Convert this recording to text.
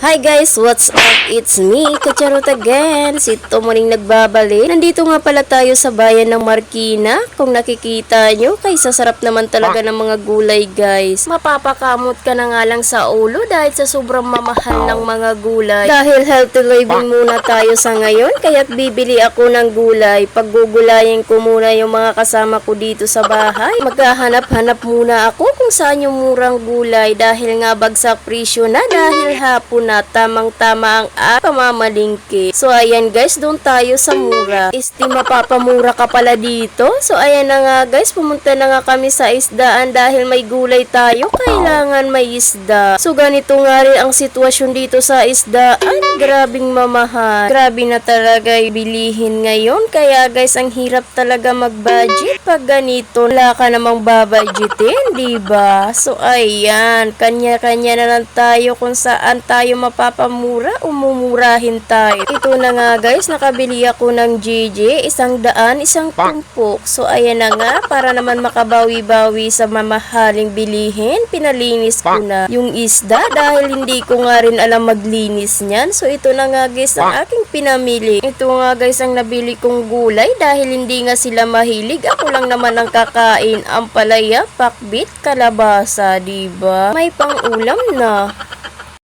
Hi guys, what's up? It's me, Kacharot again. Si Tomoning nagbabalik. Nandito nga pala tayo sa bayan ng Marikina. Kung nakikita nyo, kay sasarap naman talaga ng mga gulay guys. Mapapakamot ka na nga lang sa ulo dahil sa sobrang mamahal ng mga gulay. Dahil healthy living muna tayo sa ngayon, kaya't bibili ako ng gulay. Paggugulayin ko muna yung mga kasama ko dito sa bahay. Maghahanap-hanap muna ako kung saan yung murang gulay dahil nga bagsak presyo na dahil hapon na tamang-tama ang pamamalingki. So ayan guys, doon tayo sa mura. Mapapamura ka pala dito. So ayan na nga guys, pumunta na nga kami sa isdaan dahil may gulay tayo, kailangan may isda. So ganito nga rin ang sitwasyon dito sa isdaan. Grabing mamahal. Grabe na talaga bilihin ngayon. Kaya guys, ang hirap talaga mag-budget pag ganito. Wala ka namang babudgetin, diba? So ayan, kanya-kanya na lang tayo kung saan tayo mapapamura, umumurahin tayo. Ito na nga guys, nakabili ako ng JJ, 100, isang tumpok. So ayan na nga, para naman makabawi-bawi sa mamahaling bilihin, pinalinis ko na yung isda dahil hindi ko nga rin alam maglinis niyan. So ito na nga guys ang aking pinamili. Ito nga guys ang nabili kong gulay dahil hindi nga sila mahilig. Ako lang naman ang kakain, ampalaya, pakbit, kalabasa, diba? May pang-ulam na.